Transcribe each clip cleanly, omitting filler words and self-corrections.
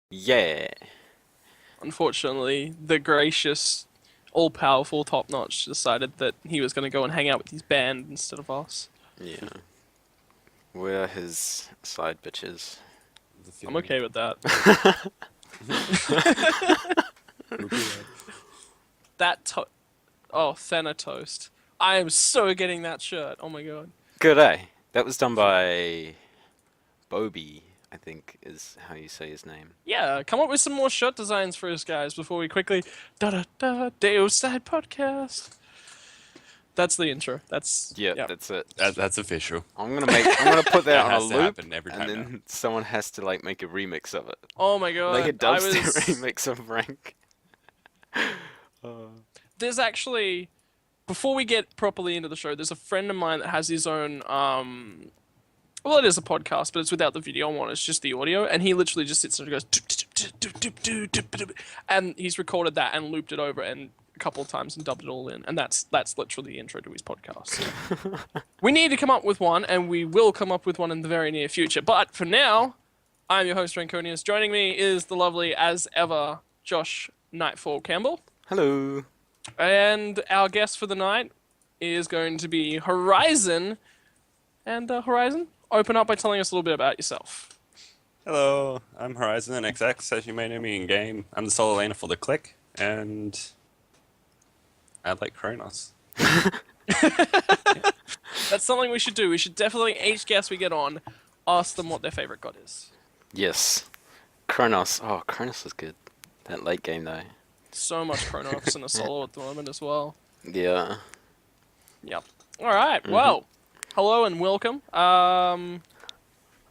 Yeah. Unfortunately, the gracious, all-powerful Top Notch decided that he was going to go and hang out with his band instead of us. Yeah. We're his side bitches. The I'm feeling. okay with that. Rupee red. That to- Oh, Thanatos. I am so getting that shirt. Oh my god. Good, eh? That was done by Bobby, I think is how you say his name. Yeah, come up with some more shirt designs for us guys before we quickly da da da Deoceide podcast. That's the intro. That's Yep, yeah. that's it. That's official. I'm gonna put that That on a has to loop, happen every and time now. then someone has to like make a remix of it. Oh my Like a god. I dubstep was remix of Rank. Oh. There's actually before we get properly into the show, there's a friend of mine that has his own well, it is a podcast, but it's without the video on. It's just the audio, and he literally just sits there and goes, and he's recorded that and looped it over and a couple of times and dubbed it all in, and that's literally the intro to his podcast. We need to come up with one, and we will come up with one in the very near future. But for now, I'm your host Rankonius. Joining me is the lovely, as ever, Josh Knightfall Campbell, Hello. and our guest for the night is going to be Horizon. And Horizon, open up by telling us a little bit about yourself. Hello, I'm Horizon XX, as you may know me in game. I'm the solo laner for TheClique, and I like Kronos. That's something we should do. We should definitely, each guest we get on, ask them what their favorite god is. Yes. Kronos. Oh, Kronos is good. That late game though. So much Chronox in a solo at the moment as well. Yeah. Yep. All right. Well, hello and welcome.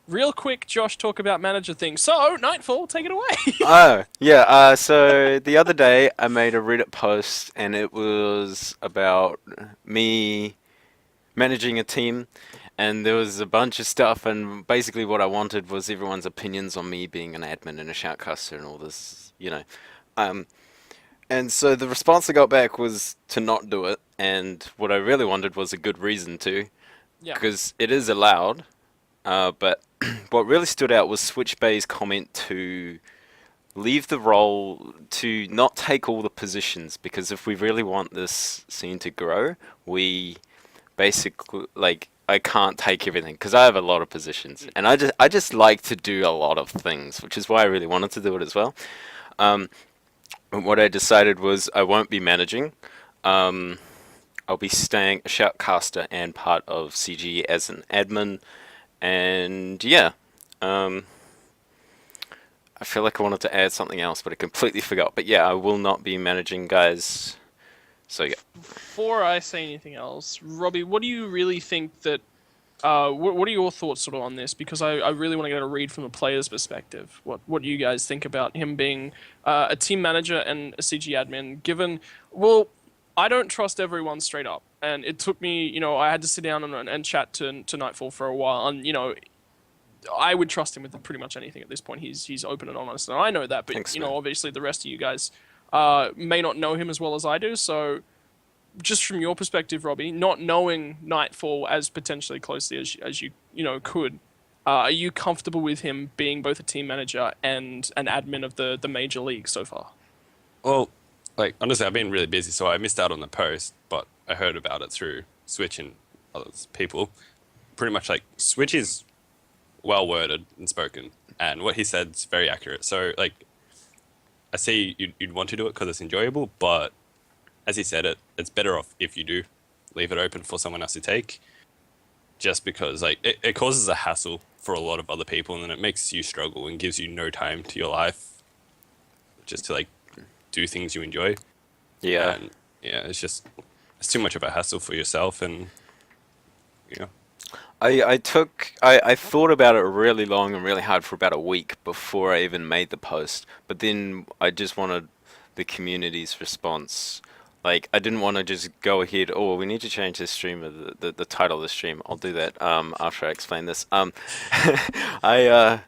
Real quick, Josh, talk about manager things. So, Nightfall, take it away. Oh, yeah. So the other day I made a Reddit post and it was about me managing a team, and there was a bunch of stuff, and basically what I wanted was everyone's opinions on me being an admin and a shoutcaster and all this. Um, and so the response I got back was to not do it, and what I really wanted was a good reason to, Yeah. because it is allowed. But what really stood out was Switch Bay's comment to leave the role, to not take all the positions, because if we really want this scene to grow, we basically like I can't take everything because I have a lot of positions, and I just like to do a lot of things, which is why I really wanted to do it as well. Um, what I decided was I won't be managing. Um, I'll be staying a shoutcaster and part of CG as an admin, and yeah. Um, I feel like I wanted to add something else, but I completely forgot. But yeah, I will not be managing guys. So yeah. Before I say anything else, Robbie, what do you really think that? What are your thoughts sort of on this? Because I really want to get a read from the player's perspective. What do you guys think about him being a team manager and a CG admin? Given, well, I don't trust everyone straight up, and it took me, I had to sit down and chat to Nightfall for a while, and I would trust him with pretty much anything at this point. He's open and honest, and I know that. But Thanks, man. obviously the rest of you guys may not know him as well as I do. So, just from your perspective, Robbie, not knowing Nightfall as potentially closely as could, are you comfortable with him being both a team manager and an admin of the major league so far? Well, like, honestly, I've been really busy, so I missed out on the post, but I heard about it through Switch and other people. Pretty much, like, Switch is well worded and spoken, and what he said is very accurate. So, like, I see you'd want to do it because it's enjoyable, but as he said it's better off if you do leave it open for someone else to take, just because like it causes a hassle for a lot of other people, and then it makes you struggle and gives you no time to your life just to like do things you enjoy. Yeah. And yeah, it's too much of a hassle for yourself, and you know. I thought about it really long and really hard for about a week before I even made the post. But then I just wanted the community's response. Like I didn't want to just go ahead. Oh, we need to change the stream of the title of the stream. I'll do that after I explain this. I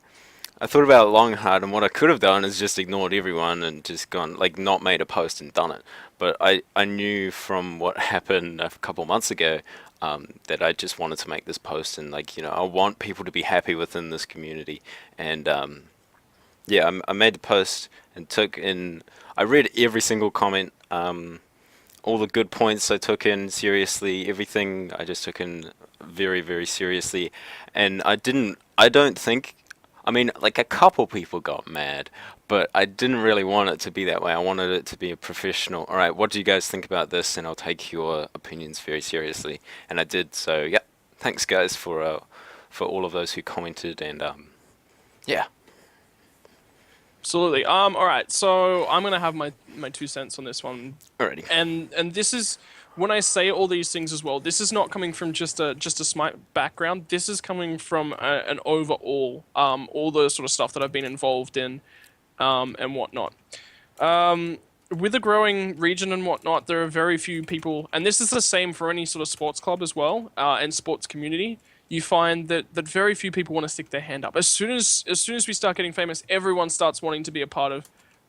I thought about it long and hard, and what I could have done is just ignored everyone and just gone, like, not made a post and done it. But I knew from what happened a couple months ago that I just wanted to make this post, and, like, I want people to be happy within this community. And yeah, I made the post and took in. I read every single comment. All the good points I took in seriously. Everything I just took in very, very seriously. And I didn't. I don't think. I mean, like a couple people got mad, but I didn't really want it to be that way. I wanted it to be a professional. All right, what do you guys think about this? And I'll take your opinions very seriously. And I did. So yeah, thanks guys for all of those who commented and yeah. Absolutely. All right. So I'm gonna have my 2 cents on this one, Alrighty. and this is when I say all these things as well. This is not coming from just a Smite background. This is coming from an overall all the sort of stuff that I've been involved in, and whatnot. With a growing region and whatnot, there are very few people, and this is the same for any sort of sports club as well, and sports community. You find that very few people want to stick their hand up. As soon as we start getting famous, everyone starts wanting to be a part of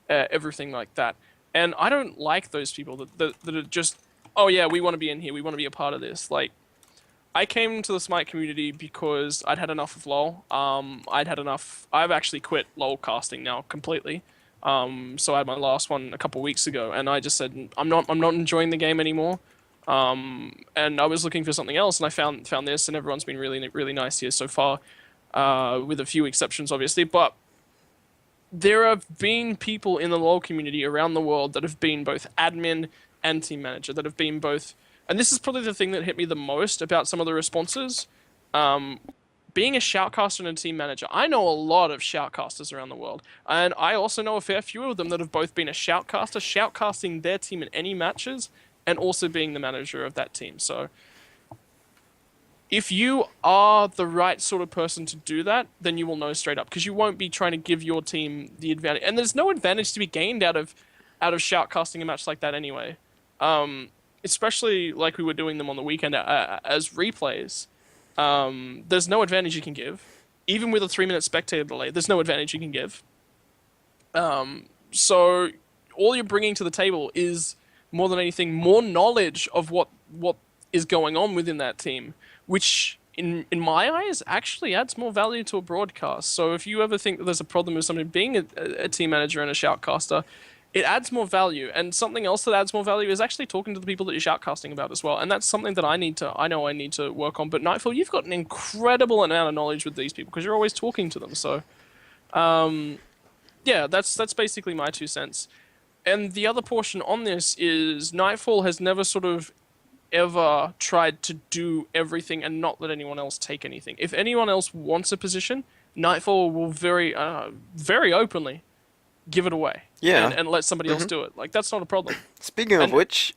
everything like that. And I don't like those people that are just, oh yeah, we want to be in here, we want to be a part of this. Like, I came to the Smite community because I'd had enough of LoL. I'd had enough. I've actually quit LoL casting now completely. So I had my last one a couple weeks ago, and I just said I'm not enjoying the game anymore. And I was looking for something else, and I found this, and everyone's been really really nice here so far, with a few exceptions obviously. But there have been people in the LoL community around the world that have been both admin and team manager, that have been both, and this is probably the thing that hit me the most about some of the responses. Being a shoutcaster and a team manager, I know a lot of shoutcasters around the world, and I also know a fair few of them that have both been a shoutcaster, shoutcasting their team in any matches, and also being the manager of that team. So if you are the right sort of person to do that, then you will know straight up, because you won't be trying to give your team the advantage. And there's no advantage to be gained out of shoutcasting a match like that anyway. Especially like we were doing them on the weekend as replays. There's no advantage you can give. Even with a 3-minute spectator delay, there's no advantage you can give. So all you're bringing to the table is, more than anything, more knowledge of what is going on within that team, which in my eyes actually adds more value to a broadcast. So if you ever think that there's a problem with somebody being a team manager and a shoutcaster, it adds more value. And something else that adds more value is actually talking to the people that you're shoutcasting about as well. And that's something that I know I need to work on. But Knightfall, you've got an incredible amount of knowledge with these people because you're always talking to them. So yeah, that's basically my 2 cents. And the other portion on this is Knightfall has never sort of ever tried to do everything and not let anyone else take anything. If anyone else wants a position, Knightfall will very openly give it away. Yeah. And let somebody else do it. Like, that's not a problem. Speaking of which,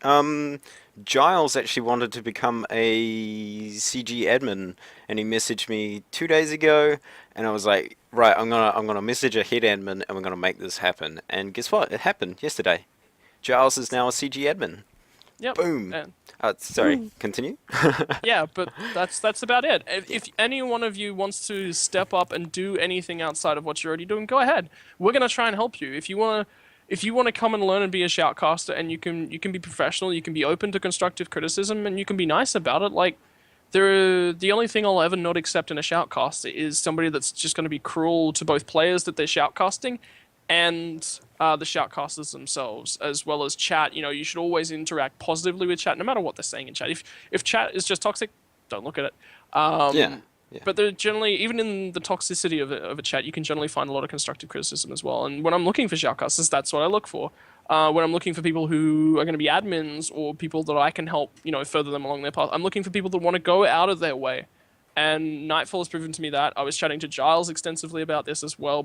Giles actually wanted to become a CG admin, and he messaged me 2 days ago, and I was like, right, I'm gonna message a head admin, and we're gonna make this happen. And guess what? It happened yesterday. Giles is now a CG admin. Yep. Boom. Sorry, continue. Yeah, but that's about it. If any one of you wants to step up and do anything outside of what you're already doing, go ahead. We're gonna try and help you. If you wanna come and learn and be a shoutcaster, and you can be professional, you can be open to constructive criticism, and you can be nice about it. Like, the only thing I'll ever not accept in a shoutcaster is somebody that's just going to be cruel to both players that they're shoutcasting and the shoutcasters themselves, as well as chat. You know, you should always interact positively with chat, no matter what they're saying in chat. If chat is just toxic, don't look at it. Yeah. But they're generally, even in the toxicity of a chat, you can generally find a lot of constructive criticism as well. And when I'm looking for shoutcasters, that's what I look for. When I'm looking for people who are going to be admins or people that I can help, further them along their path, I'm looking for people that want to go out of their way. And Knightfall has proven to me that. I was chatting to Giles extensively about this as well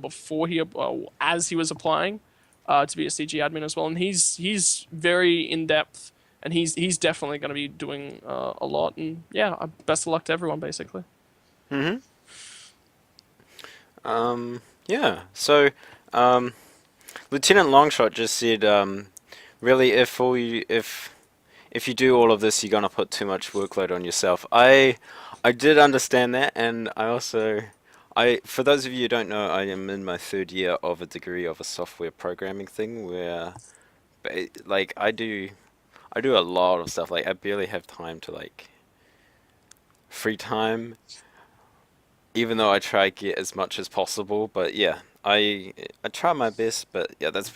as he was applying to be a CG admin as well. And he's very in depth, and he's definitely going to be doing a lot. And yeah, best of luck to everyone, basically. Yeah. So, Lieutenant Longshot just said, really, if you do all of this, you're gonna put too much workload on yourself. I did understand that, and for those of you who don't know, I am in my 3rd year of a degree of a software programming thing where, like, I do a lot of stuff. Like, I barely have time to, like, free time, even though I try to get as much as possible. But yeah, I try my best, but yeah, that's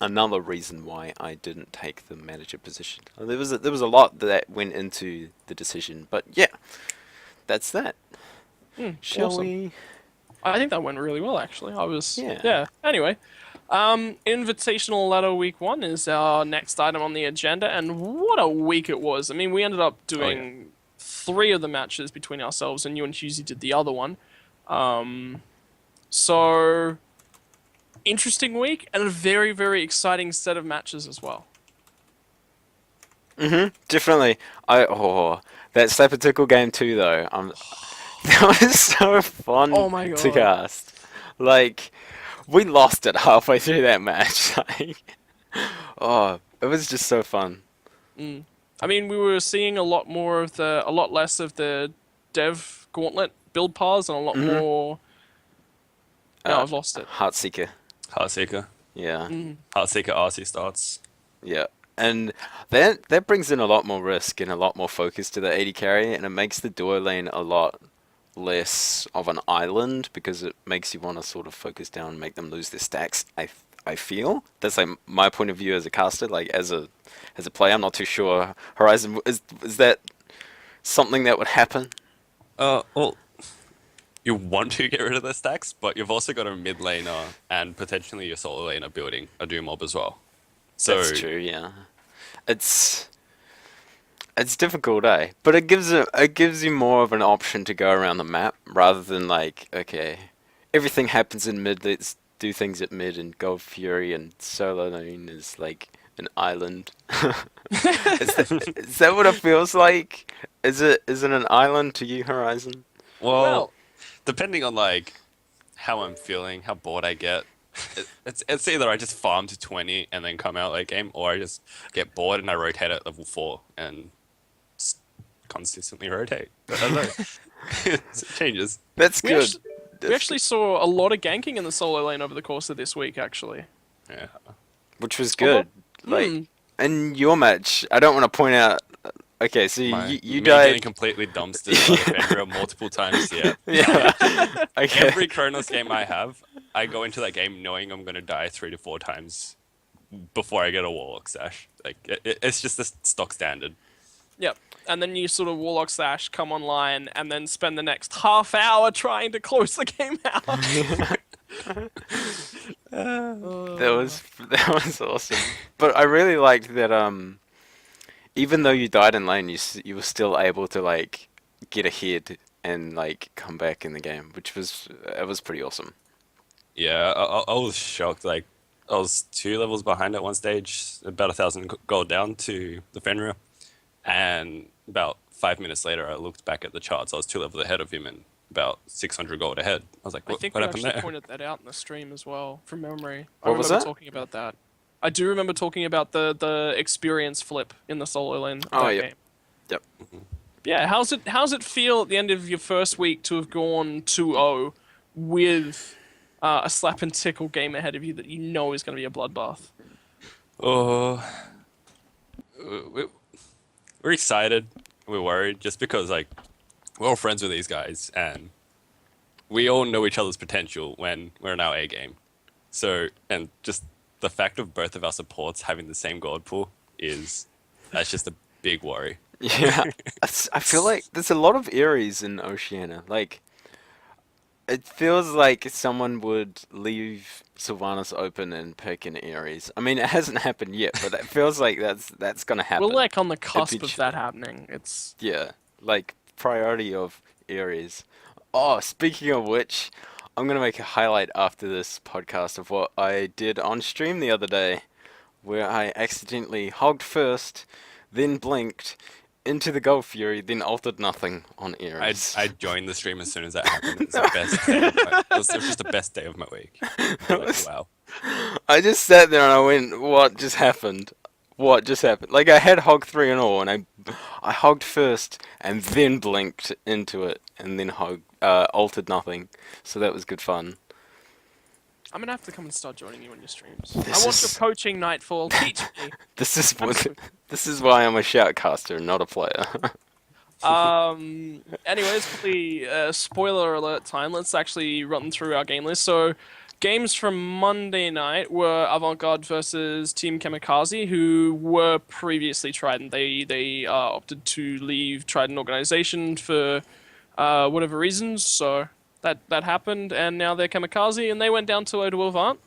another reason why I didn't take the manager position. There was a lot that went into the decision, but yeah, that's that. Shall Awesome. we? I think that went really well, actually. Yeah. Yeah. Anyway, Invitational Ladder Week 1 is our next item on the agenda, and what a week it was. I mean, we ended up doing 3 of the matches between ourselves, and you and Husey did the other one. So, interesting week, and a very, very exciting set of matches as well. Definitely. That Slap and Tickle game too, though. That was so fun Oh my to God. cast. Like, we lost it halfway through that match. Like, it was just so fun. I mean, we were seeing a lot less of the Dev Gauntlet build paths, and a lot more. No, I've lost it. Heartseeker. Heartseeker. Yeah. Heartseeker RC starts. Yeah. And that brings in a lot more risk and a lot more focus to the AD carry, and it makes the duo lane a lot less of an island because it makes you want to sort of focus down and make them lose their stacks. I feel that's like my point of view as a caster. Like as a player, I'm not too sure. Horizon is that something that would happen? Well, you want to get rid of the stacks, but you've also got a mid laner and potentially your solo laner building a Doom mob as well. So That's true. Yeah, it's difficult, eh? But it gives you more of an option to go around the map rather than like, okay, everything happens in mid. Let's do things at mid, and Gold Fury and Solo Lane is like an island. Is that what it feels like? Is it an island to you, Horizon? well, depending on like how I'm feeling, how bored I get, it's either I just farm to 20 and then come out late game, or I just get bored and I rotate at level 4 and consistently rotate. I don't know. It changes. That's We good. actually, we actually saw a lot of ganking in the solo lane over the course of this week, actually. Yeah. Which was good. Like Hmm. in your match, I don't want to point out. Okay, so you Me getting died. completely dumpstered by the Fenrir multiple times. Yeah. Yeah. Okay. Every Kronos game I have, I go into that game knowing I'm going to die 3 to 4 times before I get a Warlock Sash. Like, it's just the stock standard. Yep. And then you sort of Warlock Slash, come online, and then spend the next half hour trying to close the game out. That was awesome. But I really liked that. Even though you died in lane, you were still able to like get ahead and like come back in the game, which was pretty awesome. Yeah, I was shocked. Like, I was 2 levels behind at one stage, about 1,000 gold down to the Fenrir. And about 5 minutes later, I looked back at the charts. I was 2 levels ahead of him and about 600 gold ahead. I was like, I what think we happened actually there? pointed that out in the stream as well, from memory. What was remember that? talking about that. I do remember talking about the experience flip in the solo lane of Oh, that yeah. game. Yep. Yeah, how's it feel at the end of your first week to have gone 2-0 with a slap and tickle game ahead of you that you know is going to be a bloodbath? Oh, we're excited. We're worried just because like we're all friends with these guys and we all know each other's potential when we're in our A game. So, and just the fact of both of our supports having the same gold pool that's just a big worry. Yeah, I feel like there's a lot of Ares in Oceania. Like, it feels like someone would leave Sylvanas open and pick an Ares. I mean, it hasn't happened yet, but it feels like that's gonna happen. We're like on the cusp of Eventually. that happening. It's Yeah, like priority of Ares. Oh, speaking of which, I'm gonna make a highlight after this podcast of what I did on stream the other day, where I accidentally hogged first, then blinked into the Gold Fury, then altered nothing on Ares. I joined the stream as soon as that happened. It was the best day it was just the best day of my week. Like, wow. I just sat there and I went, "What just happened? What just happened?" Like I had hog 3 and all, and I hogged first and then blinked into it and then altered nothing. So that was good fun. I'm gonna have to come and start joining you on your streams. This I want is- your coaching, Knightfall. Teach me. This is why I'm a shoutcaster, not a player. Anyways, quickly, spoiler alert time. Let's actually run through our game list. So, games from Monday night were Avant-Garde versus Team Kamikaze, who were previously Trident. They opted to leave Trident organization for whatever reasons. So that happened, and now they're Kamikaze, and they went down to Avant.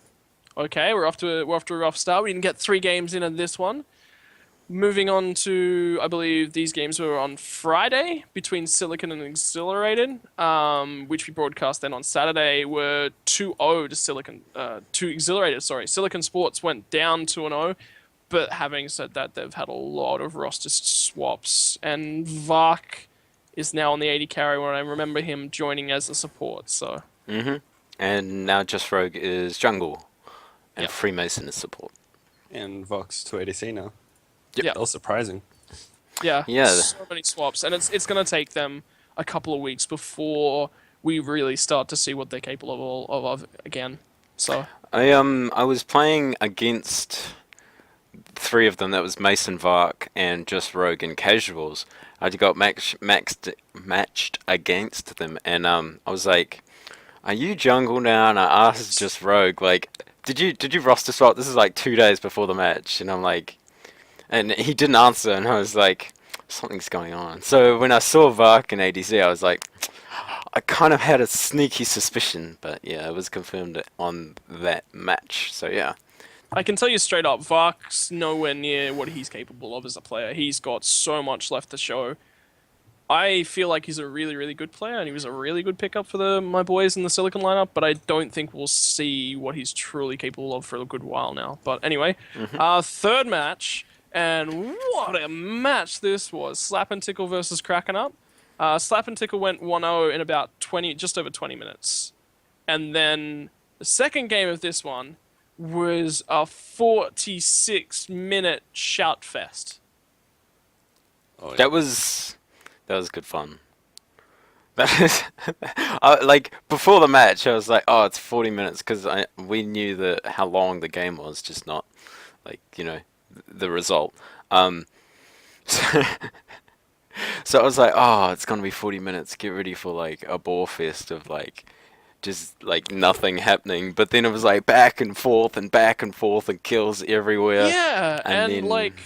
Okay, we're off to a rough start. We didn't get 3 games in this one. Moving on to, I believe these games were on Friday between Silicon and Exhilarated, which we broadcast then on Saturday, were 2-0 to Silicon, to Exhilarated, sorry. Silicon Sports went down 2-0, but having said that, they've had a lot of roster swaps, and Vark is now on the 80 carry when I remember him joining as a support, so. And now Just Rogue is jungle, and Yep. Freemason is support. And Vox to ADC now. Yep. That was surprising. Yeah, Yeah. so many swaps, and it's going to take them a couple of weeks before we really start to see what they're capable of again. So I was playing against 3 of them. That was Mason, Vark, and Just Rogue in casuals. I got matched against them, and I was like, "Are you jungle now?" And I asked Just Rogue, like, "Did you roster swap?" This is like 2 days before the match, and I'm like. And he didn't answer, and I was like, something's going on. So when I saw Vark and ADC, I was like, I kind of had a sneaky suspicion, but yeah, it was confirmed on that match. So yeah. I can tell you straight up, Vark's nowhere near what he's capable of as a player. He's got so much left to show. I feel like he's a really, really good player, and he was a really good pickup for my boys in the Silicon lineup, but I don't think we'll see what he's truly capable of for a good while now. But anyway, third match... And what a match this was. Slap and Tickle versus Kraken Up. Slap and Tickle went 1-0 in about just over 20 minutes. And then the second game of this one was a 46-minute shout fest. Oh, yeah. That was good fun. That is, like before the match, I was like, "Oh, it's 40 minutes," because we knew how long the game was, just not like the result. So, so I was like, "Oh, it's gonna be 40 minutes. Get ready for like a bore fest of like." Just like nothing happening, but then it was like back and forth and kills everywhere. Yeah, and then... like,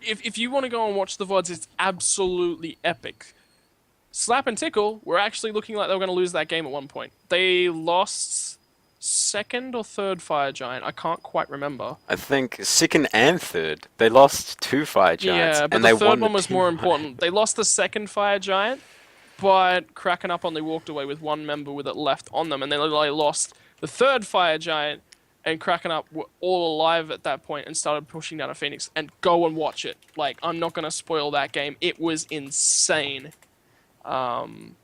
if you want to go and watch the VODs, it's absolutely epic. Slap and Tickle were actually looking like they were going to lose that game at one point. They lost second or third Fire Giant. I can't quite remember. I think second and third. They lost 2 Fire Giants. Yeah, but and the they third won one the was team more fight. important. They lost the second Fire Giant, but Kraken Up only walked away with 1 member with it left on them, and then they lost the third Fire Giant, and Kraken Up were all alive at that point and started pushing down a Phoenix. And go and watch it. Like, I'm not going to spoil that game. It was insane. It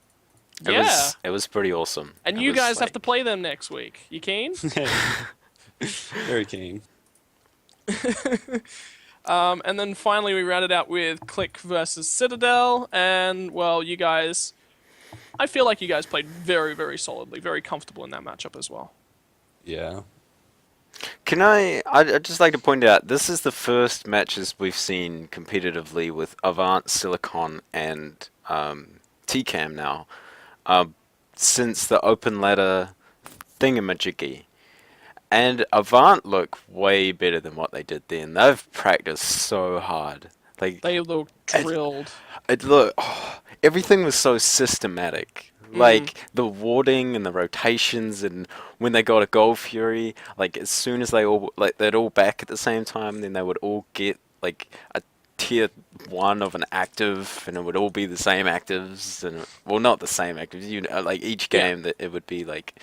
was pretty awesome. And It you was guys have like- to play them next week. You keen? Very keen. And then finally we rounded out with TheClique versus Citadel, and well, you guys, I feel like you guys played very, very solidly, very comfortable in that matchup as well. Yeah. I'd just like to point out, this is the first matches we've seen competitively with Avant, Silicon, and TCAM now, since the open ladder thingamajiggy. And Avant look way better than what they did then. They've practiced so hard. Like They look drilled. everything was so systematic. Like the warding and the rotations, and when they got a Gold Fury, like as soon as they'd all back at the same time, then they would all get like a tier 1 of an active, and it would all be the same actives, and well, not the same actives. Like each game that it would be like,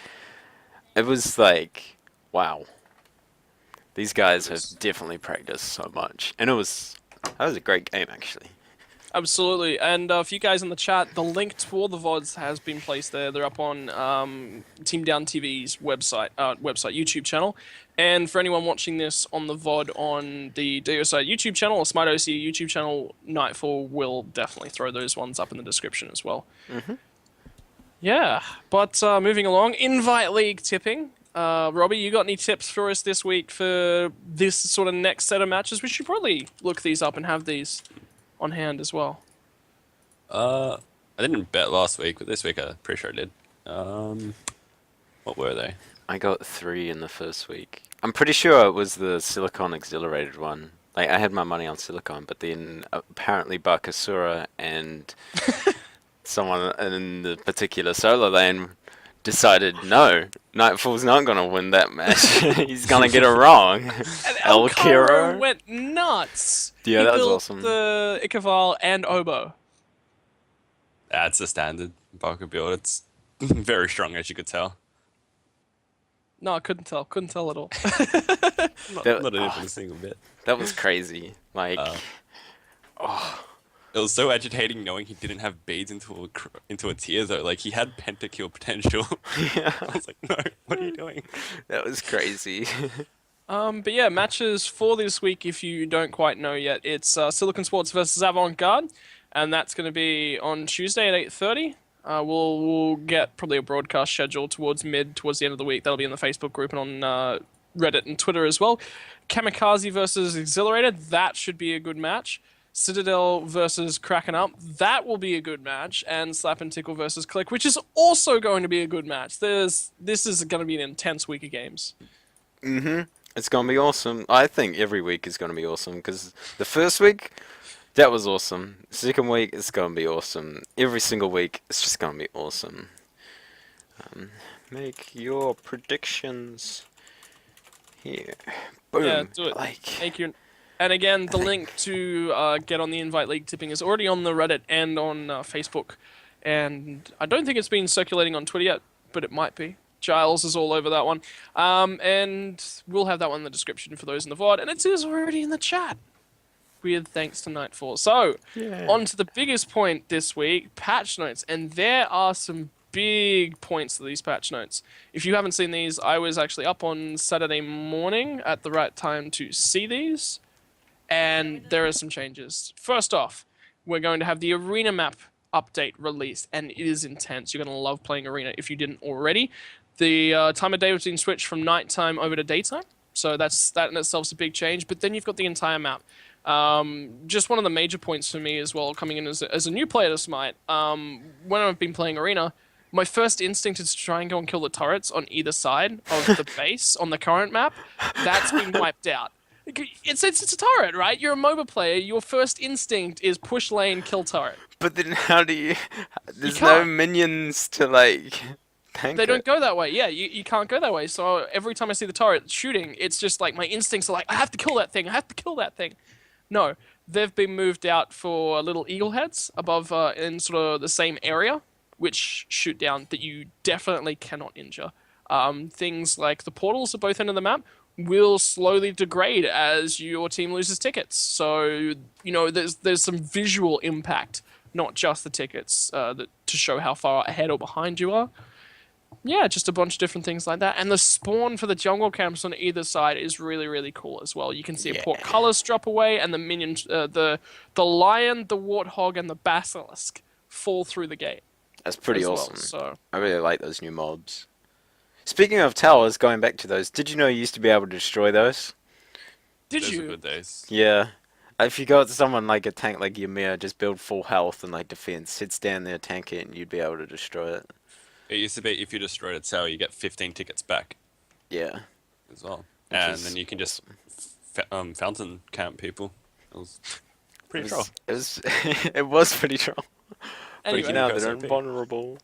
it was like, wow. These guys have definitely practiced so much, and that was a great game actually. Absolutely. And for you guys in the chat, the link to all the VODs has been placed there. They're up on Team Down TV's website, YouTube channel. And for anyone watching this on the VOD on the Deoceide YouTube channel or Smite Oceanic YouTube channel, Knightfall will definitely throw those ones up in the description as well. Yeah, but moving along, Invite League tipping. Robbie, you got any tips for us this week for this sort of next set of matches? We should probably look these up and have these on hand as well. I didn't bet last week, but this week I'm pretty sure I did. What were they? I got 3 in the first week. I'm pretty sure it was the Silicon Exhilarated one. Like, I had my money on Silicon, but then apparently Bakasura and someone in the particular solo lane decided, no, Nightfall's not going to win that match. He's going to get it wrong. And El El Caro Kiro. went nuts. Yeah, He that was built awesome. the Ikaval and Oboe. That's the standard Barker build. It's very strong, as you could tell. No, I couldn't tell. Couldn't tell at all. That, Not even oh, a single bit. that was crazy. Like, It was so agitating knowing he didn't have beads into a tier though. Like he had pentakill potential. yeah, I was like, no, what are you doing? that was crazy. But yeah, matches for this week, if you don't quite know yet, it's Silicon Sports versus Avant-Garde, and that's going to be on Tuesday at 8:30. We'll get probably a broadcast schedule towards the end of the week. That'll be in the Facebook group and on Reddit and Twitter as well. Kamikaze versus Exhilarated, that should be a good match. Citadel versus Kraken Up, that will be a good match. And Slap and Tickle versus Click, which is also going to be a good match. This is going to be an intense week of games. It's going to be awesome. I think every week is going to be awesome because the first week, that was awesome. Second week, it's going to be awesome. Every single week, it's just going to be awesome. Make your predictions here. Boom. Yeah, do it. Like, Make your... And again, the link to get on the Invite League tipping is already on the Reddit and on Facebook. And I don't think it's been circulating on Twitter yet, but it might be. Giles is all over that one. And we'll have that one in the description for those in the VOD. And it is already in the chat. Weird thanks to Knightfall. So, on to the biggest point this week, patch notes. And there are some big points to these patch notes. If you haven't seen these, I was actually up on Saturday morning at the right time to see these. And there are some changes. First off, we're going to have the arena map update released, and it is intense. You're going to love playing arena if you didn't already. The time of day has been switched from nighttime over to daytime, so that in itself is a big change. But then you've got the entire map. Just one of the major points for me as well, coming in as a new player to Smite, when I've been playing arena, my first instinct is to try and go and kill the turrets on either side of the base on the current map. That's been wiped out. It's a turret, right? You're a MOBA player. Your first instinct is push lane, kill turret. but then how do you... There's You no can't. minions to, like, tank They it. don't go that way. Yeah, you can't go that way. So every time I see the turret shooting, it's just like my instincts are like, I have to kill that thing. I have to kill that thing. No, they've been moved out for little eagle heads above in sort of the same area, which shoot down that you definitely cannot injure. Things like the portals at both ends of the map will slowly degrade as your team loses tickets. So, you know, there's some visual impact, not just the tickets, to show how far ahead or behind you are. Yeah, just a bunch of different things like that. And the spawn for the jungle camps on either side is really, really cool as well. You can see a portcullis drop away, and the minions, the lion, the warthog, and the basilisk fall through the gate. That's pretty as well, awesome. so I really like those new mobs. Speaking of towers, going back to those, did you know you used to be able to destroy those? did Those were you? good days. Yeah. If you got someone like a tank like Ymir, just build full health and like defense, he'd stand there, tank it, and you'd be able to destroy it. It used to be if you destroyed a tower, you get 15 tickets back Yeah. as well, Which and is then you can just fountain camp people. It was pretty It troll. was, it was pretty troll. Anyway, But you know, Guys they're are OP. invulnerable.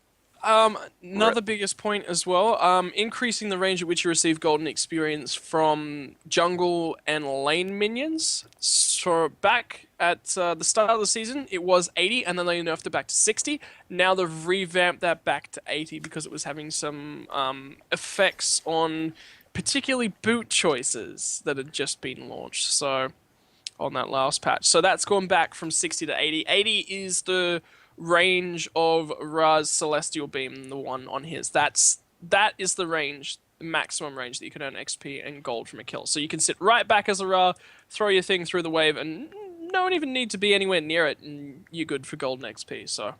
Another biggest point as well, increasing the range at which you receive golden experience from jungle and lane minions. So back at the start of the season, it was 80, and then they nerfed it back to 60. Now they've revamped that back to 80 because it was having some effects on particularly boot choices that had just been launched. So on that last patch. So that's gone back from 60 to 80. 80 is the range of Ra's Celestial Beam, the one on his. That is the range, the maximum range that you can earn XP and gold from a kill. So you can sit right back as a Ra, throw your thing through the wave, and don't even need to be anywhere near it, and you're good for golden XP. So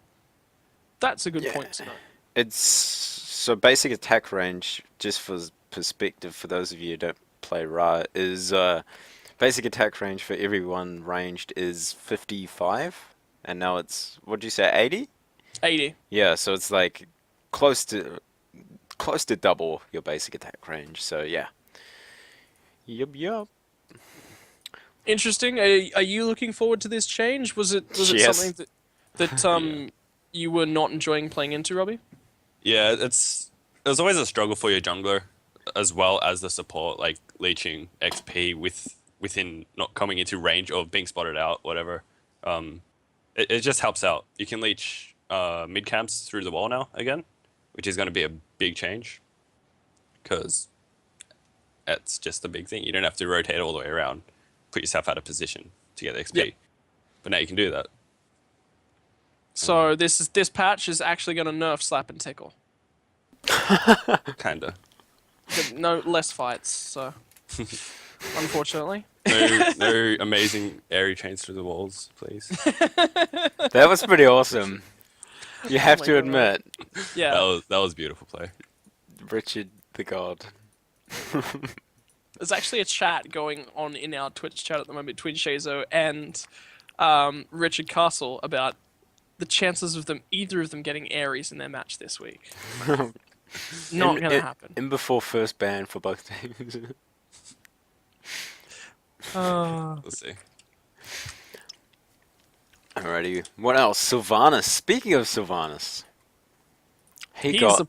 that's a good point to know. It's so basic attack range, just for perspective for those of you who don't play Ra, is basic attack range for everyone ranged is 55. and now it's, what did you say, 80? 80. Yeah, so it's like close to double your basic attack range. So yeah. Yup. Interesting. Are you looking forward to this change? Was it Yes. something that you were not enjoying playing into, Robbie? Yeah, there's always a struggle for your jungler as well as the support, like leeching XP within not coming into range of being spotted out, whatever. It just helps out. You can leech mid camps through the wall now again, which is going to be a big change because it's just a big thing. You don't have to rotate all the way around, put yourself out of position to get XP. Yep. But now you can do that. So this patch is actually going to nerf Slap and Tickle. Kinda. No less fights. So unfortunately. No amazing airy chains through the walls, please. That was pretty awesome. You have my to God. admit, Yeah. That was beautiful play. Richard the God. There's actually a chat going on in our Twitch chat at the moment between Shazo and Richard Castle about the chances of either of them getting Ares in their match this week. Not going to happen. In before first ban for both teams. Let's see. Alrighty. What else? Sylvanas. Speaking of Sylvanas, he He's got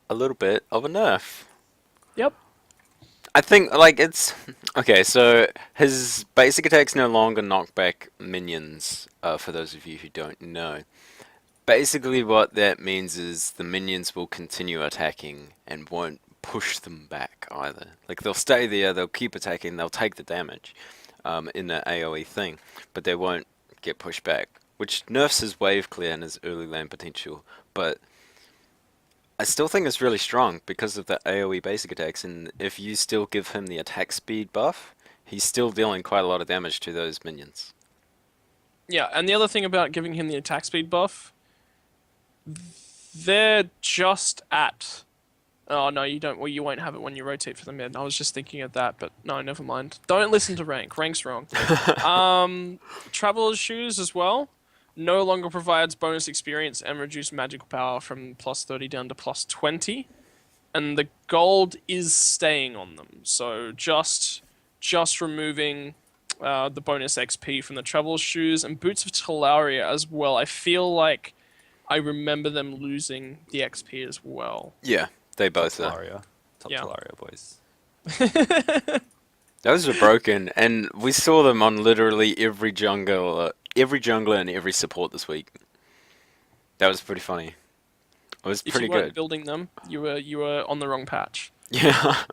a little bit of a nerf. Yep. I think, like, it's... Okay, so his basic attack's no longer knock back minions, for those of you who don't know. Basically what that means is the minions will continue attacking and won't push them back either. Like, they'll stay there, they'll keep attacking, they'll take the damage in the AoE thing, but they won't get pushed back, which nerfs his wave clear and his early lane potential, but I still think it's really strong because of the AoE basic attacks, and if you still give him the attack speed buff, he's still dealing quite a lot of damage to those minions. Yeah, and the other thing about giving him the attack speed buff, they're just at... Oh, no, you don't. Well, you won't have it when you rotate for the mid. I was just thinking of that, but no, never mind. Don't listen to Rank. Rank's wrong. Traveler's Shoes as well. No longer provides bonus experience and reduced magical power from plus 30 down to plus 20. And the gold is staying on them. So just removing the bonus XP from the Traveler's Shoes and Boots of Talaria as well. I feel like I remember them losing the XP as well. Yeah, they both are. Talaria. Top Yeah. Talaria, boys. Those are broken, and we saw them on literally every jungler and every support this week. That was pretty funny. It was If pretty you weren't good. building them, you were on the wrong patch. Yeah.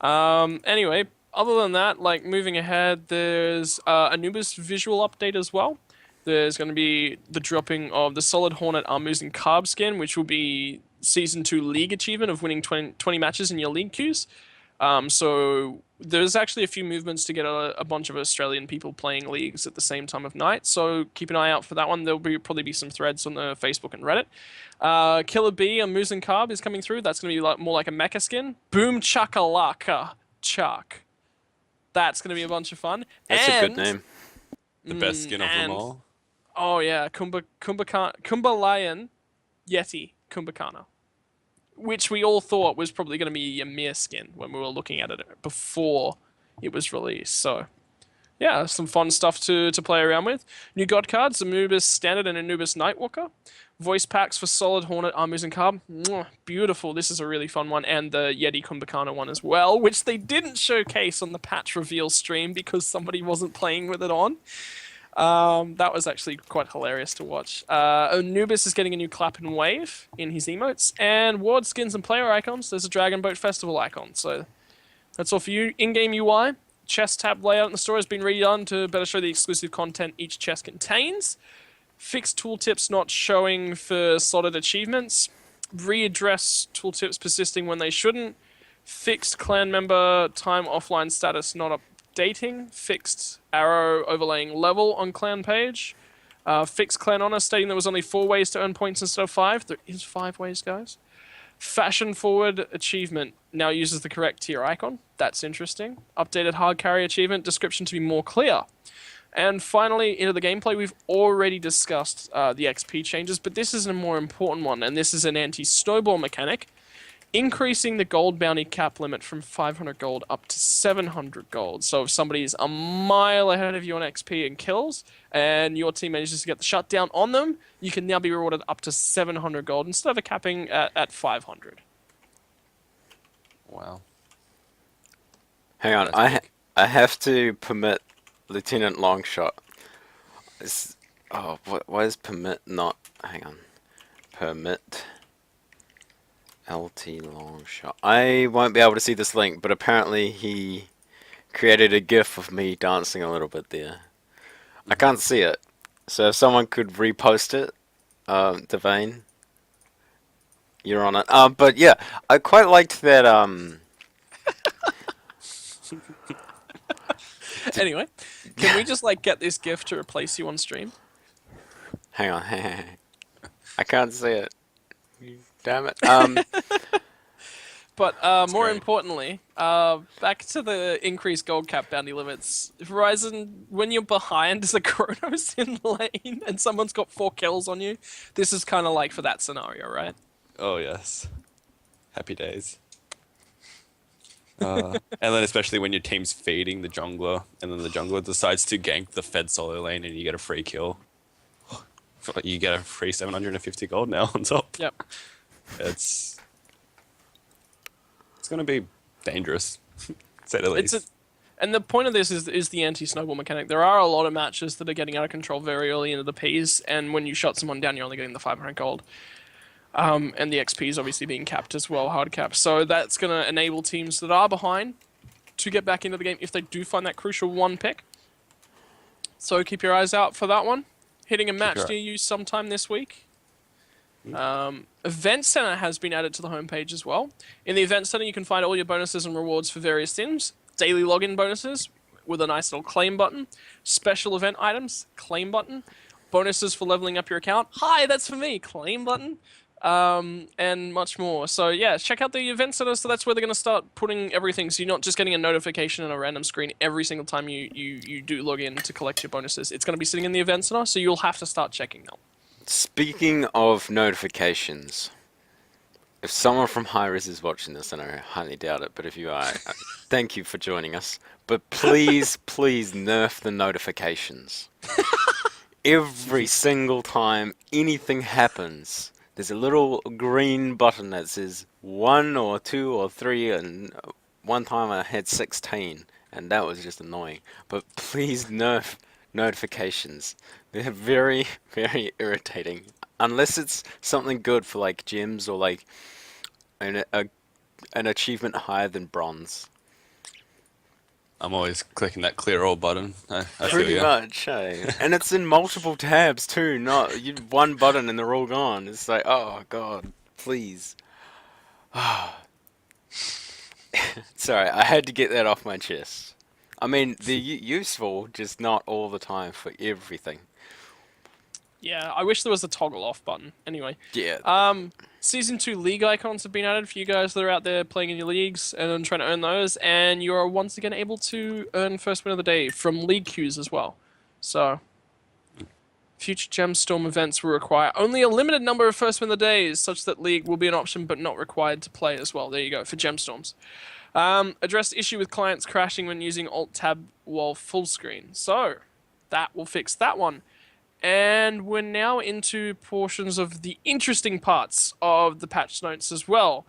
Anyway, other than that, like moving ahead, there's Anubis visual update as well. There's going to be the dropping of the Solid Hornet Armors and Carb skin, which will be Season 2 League achievement of winning 20 matches in your league queues. So there's actually a few movements to get a bunch of Australian people playing leagues at the same time of night. So keep an eye out for that one. There'll probably be some threads on the Facebook and Reddit. Killer Bee and Moose and Carb is coming through. That's going to be more like a mecha skin. Boom Chakalaka Chuck. That's going to be a bunch of fun. That's a good name. The best skin of them and- all. Oh yeah, Kumbalayan Yeti Kumbhakana. Which we all thought was probably going to be a mere skin when we were looking at it before it was released. So, yeah, some fun stuff to play around with. New god cards, Anubis Standard and Anubis Nightwalker. Voice packs for Solid Hornet, Armors and Carb. Mwah, beautiful. This is a really fun one. And the Yeti Kumbhakana one as well, which they didn't showcase on the patch reveal stream because somebody wasn't playing with it on. That was actually quite hilarious to watch. Anubis is getting a new clap and wave in his emotes, and ward skins and player icons. There's a Dragon Boat Festival icon, so that's all for you. In-game UI, chest tab layout in the store has been redone to better show the exclusive content each chest contains. Fixed tooltips not showing for slotted achievements. Readdress tooltips persisting when they shouldn't. Fixed clan member time offline status not updating. Fixed arrow overlaying level on clan page. Fixed clan honor stating there was only 4 ways to earn points instead of 5. There is 5 ways, guys. Fashion forward achievement now uses the correct tier icon. That's interesting. Updated hard carry achievement description to be more clear. And finally, into the gameplay, we've already discussed the XP changes, but this is a more important one, and this is an anti-snowball mechanic, increasing the gold bounty cap limit from 500 gold up to 700 gold. So if somebody's a mile ahead of you on XP and kills, and your team manages to get the shutdown on them, you can now be rewarded up to 700 gold instead of a capping at 500. Wow. Hang on, I have to permit Lieutenant Longshot. Why is permit not? Hang on, permit LT Longshot. I won't be able to see this link, but apparently he created a GIF of me dancing a little bit there. I can't see it, so if someone could repost it, Devane, you're on it. But yeah, I quite liked that. Anyway, can we just get this GIF to replace you on stream? Hang on, I can't see it. Damn it. But more great. importantly, back to the increased gold cap bounty limits. Verizon, when you're behind as a Chronos in lane and someone's got 4 kills on you, this is kind of like for that scenario, right? Oh, yes. Happy days. And then especially when your team's feeding the jungler, and then the jungler decides to gank the fed solo lane and you get a free kill. You get a free 750 gold now on top. Yep. It's going to be dangerous, to say the least. And the point of this is the anti-snowball mechanic. There are a lot of matches that are getting out of control very early into the Ps, and when you shot someone down, you're only getting the 500 gold. And the XP is obviously being capped as well, hard capped. So that's going to enable teams that are behind to get back into the game if they do find that crucial one pick. So keep your eyes out for that one. Hitting a match near you sometime this week. Event Center has been added to the homepage as well. In the Event Center, you can find all your bonuses and rewards for various things. Daily login bonuses with a nice little claim button. Special event items, claim button. Bonuses for leveling up your account. Hi, that's for me, claim button. And much more. So yeah, check out the Event Center. So that's where they're going to start putting everything. So you're not just getting a notification on a random screen every single time you do log in to collect your bonuses. It's going to be sitting in the Event Center, so you'll have to start checking them. Speaking of notifications, if someone from Hi-Res is watching this, and I highly doubt it, but if you are, thank you for joining us. But please, please nerf the notifications. Every single time anything happens, there's a little green button that says 1 or 2 or 3, and one time I had 16, and that was just annoying. But please nerf notifications. They're very, very irritating. Unless it's something good for like gems or like an achievement higher than bronze. I'm always clicking that clear all button. I feel Pretty ya. much, hey. And it's in multiple tabs too, not one button and they're all gone. It's like, oh god, please. Sorry, I had to get that off my chest. I mean, they're useful, just not all the time for everything. Yeah, I wish there was a toggle off button. Anyway. Yeah. Season 2 league icons have been added for you guys that are out there playing in your leagues and trying to earn those, and you are once again able to earn first win of the day from league queues as well. So, future Gemstorm events will require only a limited number of first win of the days, such that league will be an option but not required to play as well. There you go, for Gemstorms. Addressed issue with clients crashing when using Alt-Tab while full screen. So, that will fix that one. And we're now into portions of the interesting parts of the patch notes as well.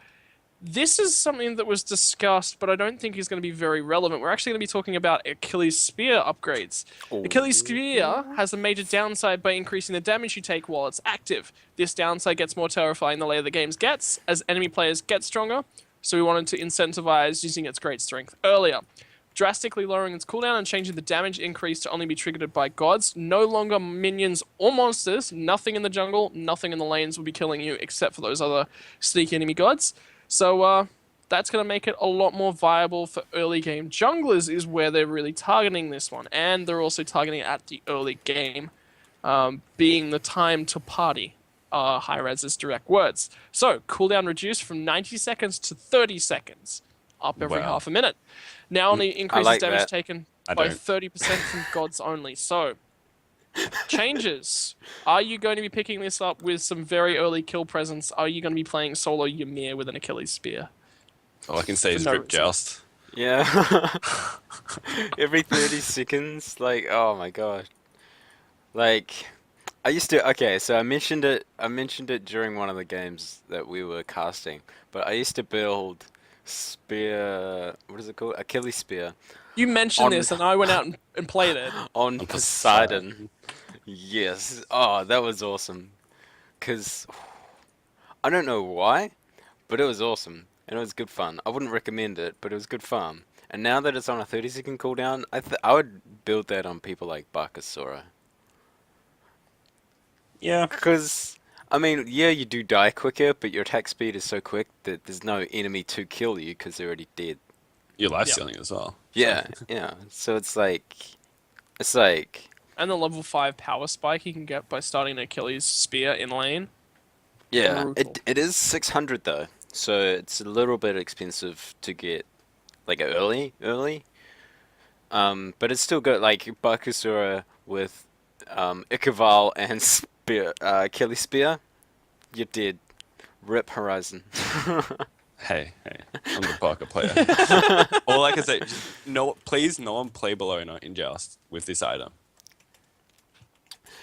This is something that was discussed, but I don't think is going to be very relevant. We're actually going to be talking about Achilles Spear upgrades. Ooh. Achilles Spear has a major downside by increasing the damage you take while it's active. This downside gets more terrifying the later the game gets, as enemy players get stronger, so we wanted to incentivize using its great strength earlier. Drastically lowering its cooldown and changing the damage increase to only be triggered by gods. No longer minions or monsters. Nothing in the jungle, nothing in the lanes will be killing you except for those other sneaky enemy gods. So that's going to make it a lot more viable for early game junglers is where they're really targeting this one. And they're also targeting it at the early game, being the time to party. Hi-Res's direct words. So cooldown reduced from 90 seconds to 30 seconds. Up every half a minute. Now only increases damage taken I by don't. 30% from gods only. So, changes. Are you going to be picking this up with some very early kill presence? Are you going to be playing solo Ymir with an Achilles spear? All I can say For is no rip reason. joust. Yeah. Every 30 seconds, like, oh my god. Like, I used to, okay, so I mentioned it during one of the games that we were casting, but I used to build spear, what is it called? Achilles spear You mentioned on this, and I went out and played it. on On Poseidon. Poseidon. Yes. Oh, that was awesome. Cause I don't know why, but it was awesome and it was good fun. I wouldn't recommend it, but it was good fun. And now that it's on a 30-second cooldown, I would build that on people like Bakasura. Yeah. Because, I mean, yeah, you do die quicker, but your attack speed is so quick that there's no enemy to kill you because they're already dead. You're life Yeah. stealing as well. Yeah, yeah. So it's like, And the level 5 power spike you can get by starting an Achilles spear in lane. yeah. Brutal. It is 600 though, so it's a little bit expensive to get like early. But it's still good. Like Bakasura with Ikaval and spear, Achilles spear, you're dead. Rip Horizon. Hey, I'm the Barker player. All I can say, just please, no one play below in joust with this item.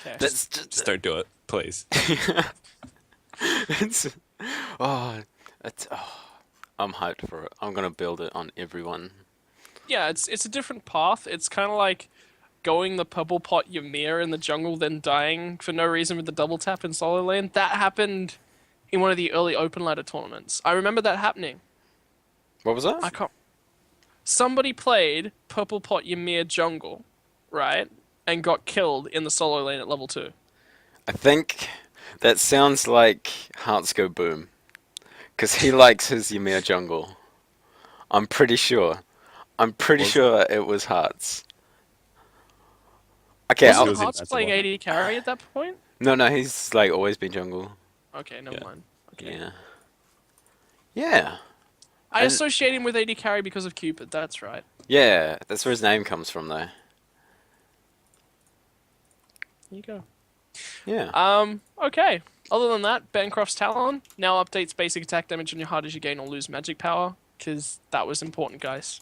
Okay. That's Just don't do it, please. it's, oh, I'm hyped for it. I'm gonna build it on everyone. Yeah, it's a different path. It's kind of like going the purple pot Ymir in the jungle, then dying for no reason with the double tap in solo lane. That happened in one of the early open ladder tournaments. I remember that happening. What was I that? can't. Somebody played purple pot Ymir jungle, right, and got killed in the solo lane at level 2. I think that sounds like Hearts Go Boom, because he likes his Ymir jungle. I'm pretty sure. I'm pretty Was- sure it was Hearts. Okay, Was it Wasn't was Hearts playing invincible. AD carry at that point? no, he's like always been jungle. Okay, never Yeah. mind. Okay. Yeah. Yeah. I And- associate him with AD carry because of Cupid. That's right. Yeah, that's where his name comes from, though. There you go. Yeah. Okay. Other than that, Bancroft's Talon now updates basic attack damage on your heart as you gain or lose magic power, because that was important, guys.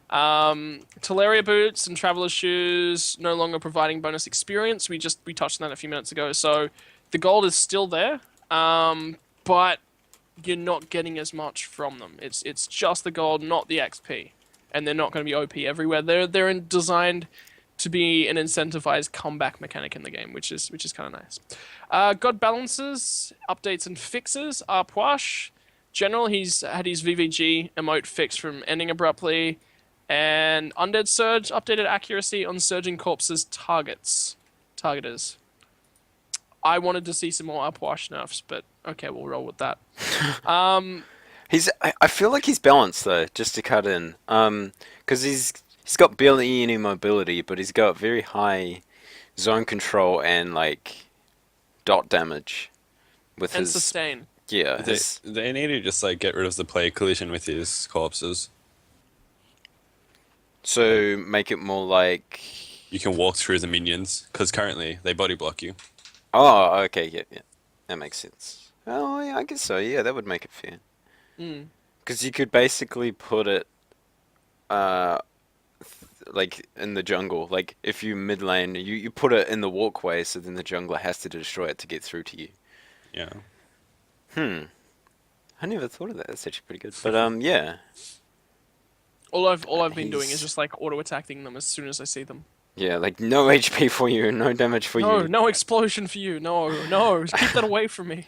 Teleria boots and traveler's shoes no longer providing bonus experience. We touched on that a few minutes ago. So the gold is still there, but you're not getting as much from them. It's just the gold, not the XP, and they're not going to be OP everywhere. They're designed to be an incentivized comeback mechanic in the game, which is kind of nice. God balances, updates and fixes. Arpoash, general, he's had his VVG emote fixed from ending abruptly. And Undead Surge, updated accuracy on surging corpses targeters. I wanted to see some more Upwash nerfs, but okay, we'll roll with that. I feel like he's balanced though, just to cut in. Because he's got barely any mobility, but he's got very high zone control and like dot damage with And his sustain. yeah. They need to just like get rid of the player collision with his corpses. So make it more like. You can walk through the minions because currently they body block you. Oh, okay, yeah, that makes sense. Oh, yeah, I guess so. Yeah, that would make it fair. Mm. Because you could basically put it, like in the jungle. Like if you mid lane, you put it in the walkway, so then the jungler has to destroy it to get through to you. Yeah. I never thought of that. That's actually pretty good. But yeah, All I've been doing is He's- just like auto attacking them as soon as I see them. yeah, like no HP for you, no damage for No, you. no explosion for you. No, keep that away from me.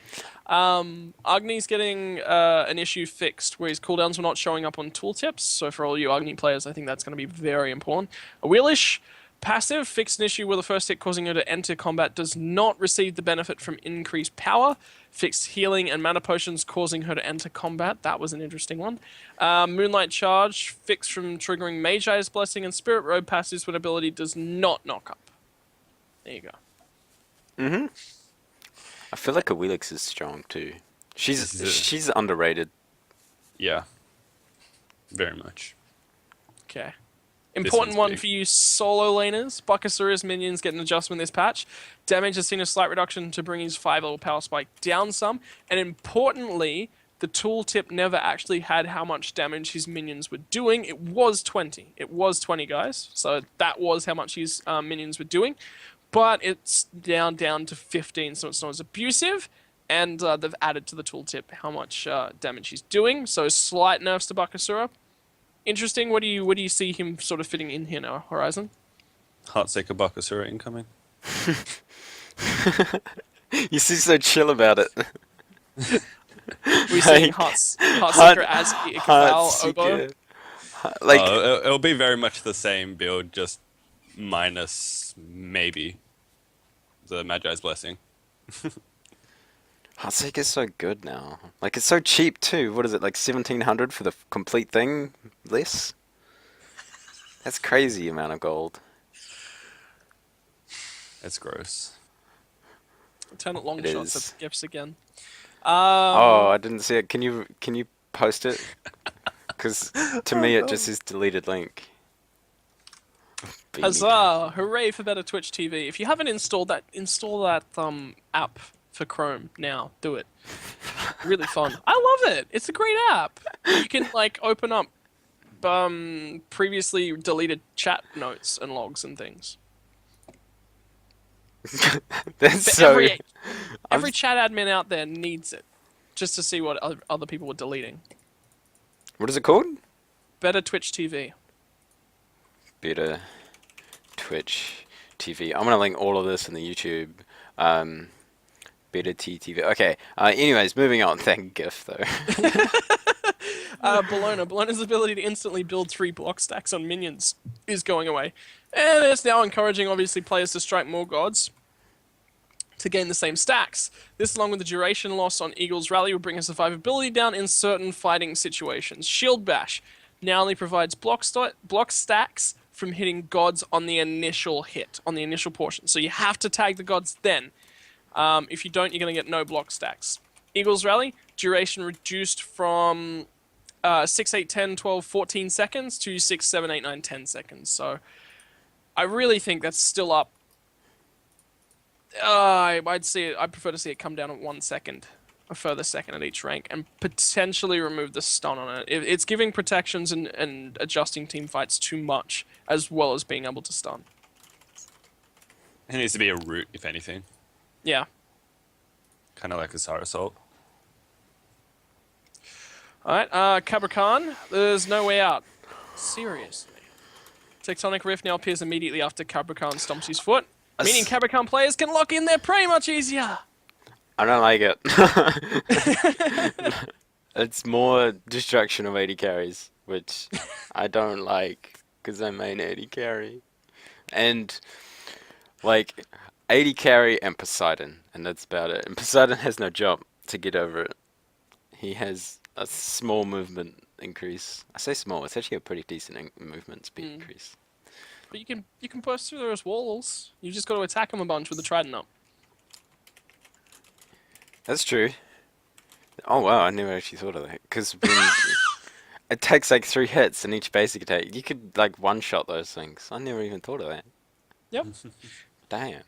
Agni's getting an issue fixed where his cooldowns were not showing up on tooltips. So for all you Agni players, I think that's going to be very important. A Wheelish passive fixed an issue where the first hit causing her to enter combat does not receive the benefit from increased power. Fixed healing and mana potions causing her to enter combat. That was an interesting one. Moonlight Charge fixed from triggering Magi's Blessing, and Spirit Robe passives when ability does not knock up. There you go. I feel like Awilix is strong too. This is She's underrated. Yeah. Very much. Okay. Important one's one big. for you solo laners. Bakasura's minions get an adjustment this patch. Damage has seen a slight reduction to bring his 5-level power spike down some. And importantly, the tooltip never actually had how much damage his minions were doing. It was 20. It was 20, guys. So that was how much his minions were doing. But it's down to 15, so it's not as abusive. And they've added to the tooltip how much damage he's doing. So slight nerfs to Bakasura. Interesting. What do you see him sort of fitting in here now, Horizon? Heartseeker Bakasura incoming. You seem so chill about it. We see Heartseeker as Ikafal Oboe. Like, It'll be very much the same build, just minus maybe the Magi's Blessing. Heartseeker is so good now. Like, it's so cheap too. What is it, like 1,700 for the complete thing? Less? That's crazy amount of gold. It's gross. Turn it long It shots is. at gifts again. Oh, I didn't see it. Can you post it? Because to me it just is deleted link. Beanie Huzzah! Hooray for better Twitch TV. If you haven't installed that, install that app for Chrome now. Do it. Really fun. I love it. It's a great app. You can like open up previously deleted chat notes and logs and things. That's For so. every chat admin out there needs it, just to see what other people were deleting. What is it called? Better Twitch TV. Better Twitch TV. I'm gonna link all of this in the YouTube. Better TTV. Okay. Anyways, moving on. Thank GIF though. Bologna's ability to instantly build 3 block stacks on minions is going away. And it's now encouraging, obviously, players to strike more gods to gain the same stacks. This, along with the duration loss on Eagle's Rally, will bring her survivability down in certain fighting situations. Shield Bash now only provides block stacks from hitting gods on the initial hit, on the initial portion. So you have to tag the gods then. If you don't, you're going to get no block stacks. Eagle's Rally, duration reduced from 6, 8, 10, 12, 14 seconds to 6, 7, 8, 9, 10 seconds. So I really think that's still up. I'd prefer to see it come down at 1 second, a further second at each rank, and potentially remove the stun on it. It's giving protections and adjusting team fights too much, as well as being able to stun. It needs to be a root, if anything. Yeah. Kind of like a Star Assault. Alright, Cabracan, there's no way out. Seriously. Tectonic Rift now appears immediately after Cabracan stomps his foot, meaning Cabracan players can lock in their prey much easier. I don't like it. It's more destruction of 80 carries, which I don't like, because I main 80 carry. And, like, 80 carry and Poseidon, and that's about it. And Poseidon has no jump to get over it. He has a small movement increase. I say small, it's actually a pretty decent movement speed increase. But you can burst through those walls. You've just got to attack them a bunch with the trident up. That's true. Oh wow, I never actually thought of that. Because it takes like 3 hits in each basic attack. You could like one-shot those things. I never even thought of that. Yep. Damn.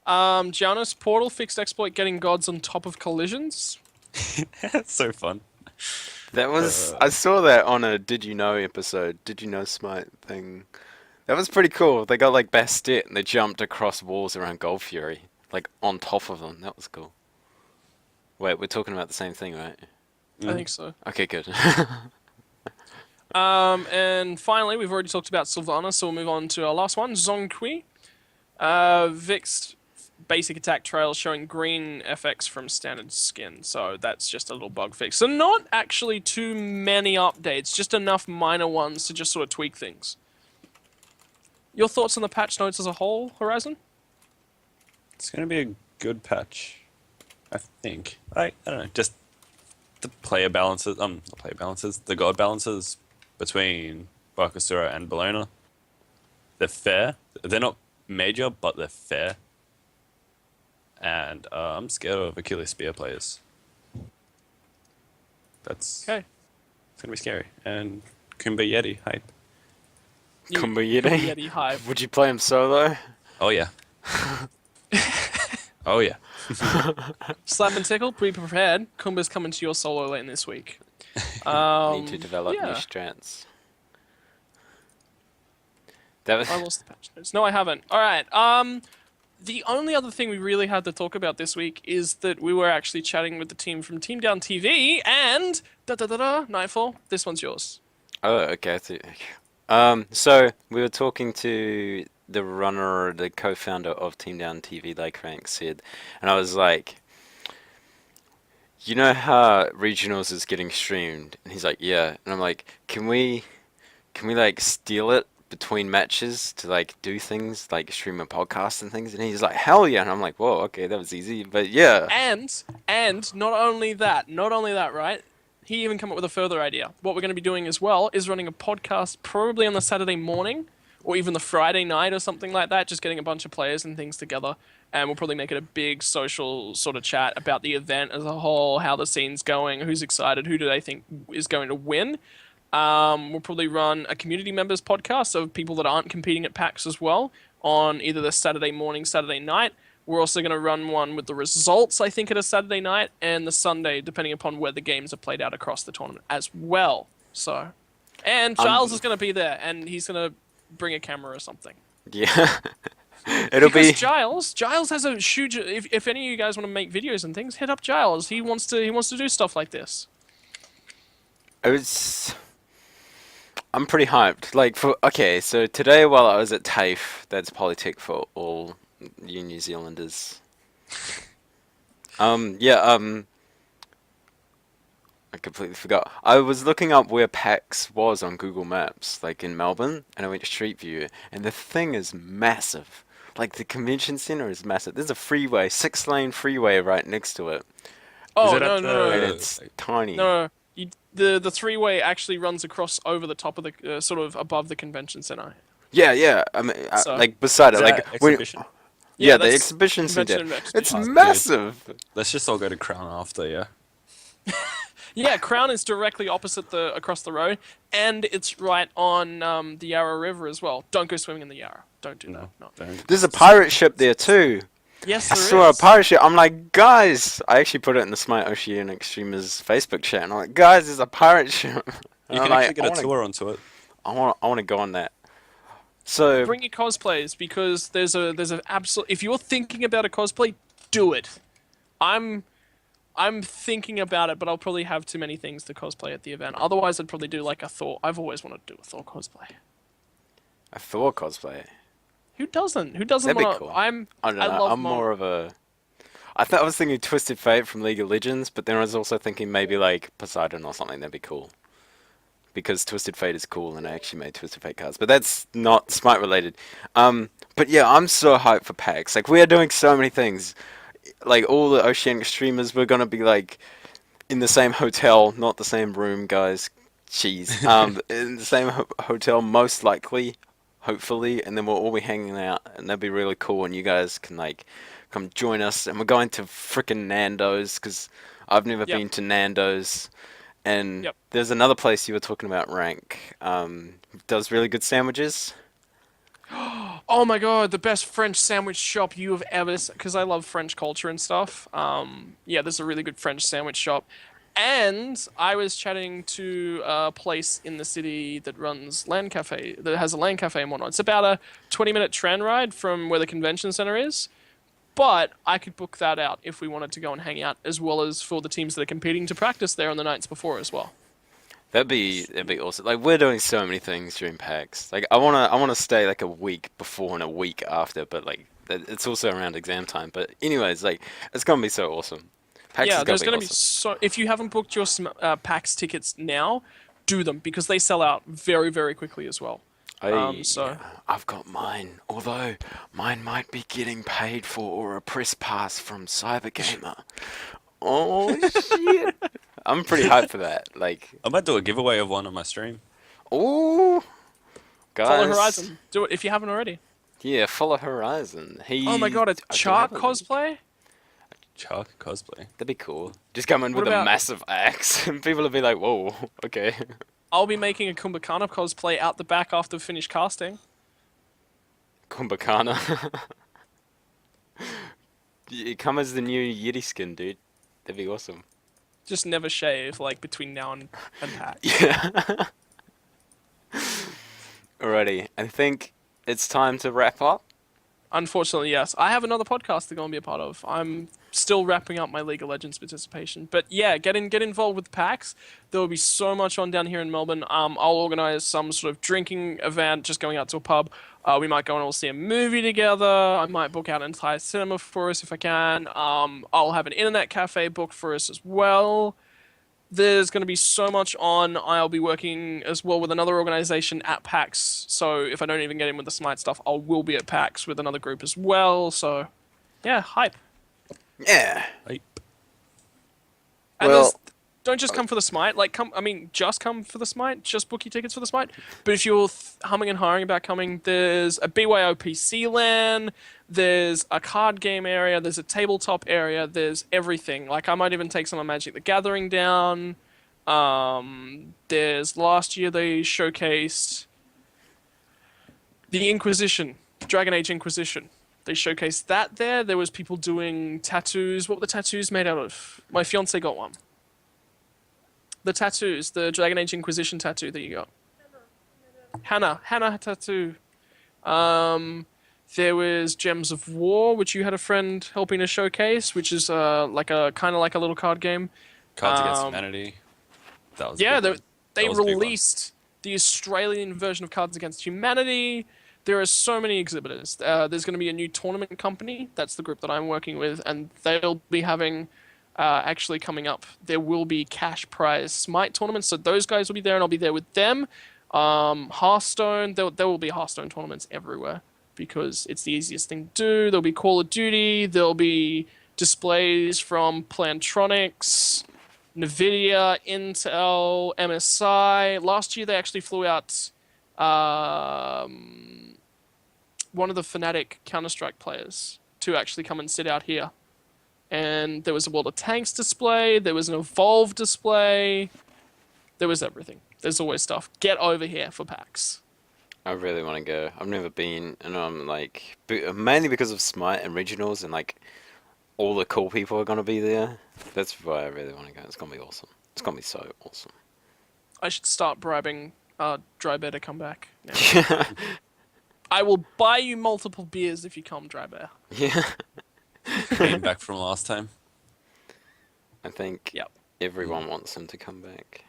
Giannis Portal fixed exploit getting gods on top of collisions. That's so fun. That was I saw that on a Did You Know episode. Did You Know Smite thing. That was pretty cool. They got like Bastet and they jumped across walls around Gold Fury. Like on top of them. That was cool. Wait, we're talking about the same thing, right? I think so. Okay, good. And finally, we've already talked about Sylvana, so we'll move on to our last one, Zongqui. Vix's basic attack trail showing green FX from standard skin, so that's just a little bug fix. So not actually too many updates, just enough minor ones to just sort of tweak things. Your thoughts on the patch notes as a whole, Horizon? It's going to be a good patch, I think. I don't know, just the player balances, the god balances between Bakasura and Bologna. They're fair. They're not major, but they're fair. And I'm scared of Achilles Spear players. That's Okay. It's going to be scary. And Kumba Yeti hype. Yeti hype. Would you play him solo? Oh yeah. Oh yeah. Slap and tickle, be prepared. Kumba's coming to your solo lane this week. Need to develop new yeah. strats. That was I lost the patch notes. No, I haven't. All right. The only other thing we really had to talk about this week is that we were actually chatting with the team from Team Down TV and Knightfall. This one's yours. Oh, okay. I see. So we were talking to the runner, the co-founder of Team Down TV, like Frank said, and I was like, you know how regionals is getting streamed? And he's like, yeah. And I'm like, can we like steal it between matches to like do things like stream a podcast and things? And he's like, hell yeah. And I'm like, whoa, okay, that was easy, but yeah. And not only that, right? He even come up with a further idea. What we're going to be doing as well is running a podcast probably on the Saturday morning or even the Friday night or something like that, just getting a bunch of players and things together. And we'll probably make it a big social sort of chat about the event as a whole, how the scene's going, who's excited, who do they think is going to win. We'll probably run a community members podcast of people that aren't competing at PAX as well on either the Saturday morning, Saturday night. We're also going to run one with the results, I think, at a Saturday night, and the Sunday, depending upon where the games are played out across the tournament as well. So, and Giles is going to be there, and he's going to bring a camera or something. Yeah. It'll because be Giles has a huge. If any of you guys want to make videos and things, hit up Giles. He wants to do stuff like this. I'm pretty hyped. Like so today while I was at TAFE, that's Polytech for all you New Zealanders. I completely forgot. I was looking up where PAX was on Google Maps, like in Melbourne, and I went to Street View, and the thing is massive. Like the convention center is massive. There's a freeway, 6-lane freeway right next to it. Oh, it no. And it's tiny. No. The three-way actually runs across over the top of the sort of above the convention center. Yeah. I mean, So- like beside it, Is like that exhibition? yeah, the that's exhibition center. convention and It's exhibition. massive. Let's just all go to Crown after, yeah. Yeah, Crown is directly opposite across the road, and it's right on the Yarra River as well. Don't go swimming in the Yarra. Don't do that. No. Don't. There's a pirate ship there too. Yes, I there saw a is. pirate ship. I'm like, guys. I actually put it in the Smite Oceanic streamers Facebook chat. And I'm like, guys, there's a pirate ship. And You I'm can like, actually get a tour onto it. I want to go on that. So Bring your cosplays because there's an absolute. If you're thinking about a cosplay, do it. I'm thinking about it, but I'll probably have too many things to cosplay at the event. Otherwise, I'd probably do like a Thor. I've always wanted to do a Thor cosplay. a Thor cosplay. Who doesn't? Who doesn't That'd be want cool. I I don't know. love I'm more of a. I was thinking Twisted Fate from League of Legends, but then I was also thinking maybe like Poseidon or something. That'd be cool. Because Twisted Fate is cool, and I actually made Twisted Fate cards, but that's not Smite related. But yeah, I'm so hyped for PAX. Like we are doing so many things. Like all the Oceanic streamers, we're gonna be like in the same hotel, not the same room, guys. Jeez. In the same hotel, most likely, hopefully, and then we'll all be hanging out, and that'd be really cool. And you guys can like come join us, and we're going to frickin' Nando's because I've never Yep. been to Nando's. And Yep. there's another place you were talking about, Rank. Does really good sandwiches. Oh my god, the best French sandwich shop you have ever. Because I love French culture and stuff. Yeah, there's a really good French sandwich shop. And I was chatting to a place in the city that runs LAN Cafe, that has a LAN Cafe and whatnot. It's about a 20-minute tram ride from where the convention center is. But I could book that out if we wanted to go and hang out, as well as for the teams that are competing to practice there on the nights before as well. That'd be awesome. Like we're doing so many things during PAX. Like I wanna stay like a week before and a week after, but like it's also around exam time. But anyways, like it's gonna be so awesome. PAX Yeah, is there's going to awesome. be so. If you haven't booked your PAX tickets now, do them because they sell out very, very quickly as well. So I've got mine. Although mine might be getting paid for or a press pass from Cybergamer. Oh shit! I'm pretty hyped for that. Like, I might do a giveaway of one on my stream. oh, guys. follow Horizon. Do it if you haven't already. Yeah, follow Horizon. Oh my god, a I do Chart have a link. cosplay? Chuck cosplay. That'd be cool. Just come in What with a about- massive axe, and people will be like, "Whoa, okay." I'll be making a Kumbhakana cosplay out the back after we finish casting. Kumbhakana. You come as the new Yeti skin, dude. That'd be awesome. Just never shave, like, between now and PAX. Yeah. Alrighty, I think it's time to wrap up. Unfortunately, yes. I have another podcast to go and be a part of. I'm still wrapping up my League of Legends participation. But yeah, get involved with PAX. There will be so much on down here in Melbourne. I'll organise some sort of drinking event, just going out to a pub. We might go and all see a movie together. I might book out an entire cinema for us if I can. I'll have an internet cafe booked for us as well. There's going to be so much on. I'll be working as well with another organization at PAX. So if I don't even get in with the Smite stuff, I will be at PAX with another group as well. So, yeah, hype. Yeah. Hype. And Well, don't just come for the Smite. Like, just come for the Smite. Just book your tickets for the Smite. But if you're humming and hawing about coming, there's a BYOPC LAN. There's a card game area. There's a tabletop area. There's everything. Like, I might even take some of Magic the Gathering down. There's last year they showcased the Inquisition, Dragon Age Inquisition. They showcased that there. There was people doing tattoos. What were the tattoos made out of? My fiance got one. The tattoos, the Dragon Age Inquisition tattoo that you got. Hannah tattoo. There was Gems of War, which you had a friend helping to showcase, which is like a kind of like a little card game. Cards Against Humanity. That was Yeah, a big one. they That was a big one. released the Australian version of Cards Against Humanity. There are so many exhibitors. There's going to be a new tournament company. That's the group that I'm working with, and they'll be having actually coming up. There will be cash prize Smite tournaments, so those guys will be there, and I'll be there with them. Hearthstone, there will be Hearthstone tournaments everywhere because it's the easiest thing to do. There'll be Call of Duty. There'll be displays from Plantronics, Nvidia, Intel, MSI. Last year they actually flew out one of the Fnatic Counter-Strike players to actually come and sit out here. And there was a World of Tanks display, there was an Evolve display, there was everything. There's always stuff. Get over here for PAX. I really want to go. I've never been, and I'm like, mainly because of Smite and regionals, and like all the cool people are gonna be there. That's why I really want to go. It's gonna be awesome. It's gonna be so awesome. I should start bribing Drybear to come back now. I will buy you multiple beers if you come, Drybear. Yeah. Came back from last time. I think Yep. everyone wants him to come back.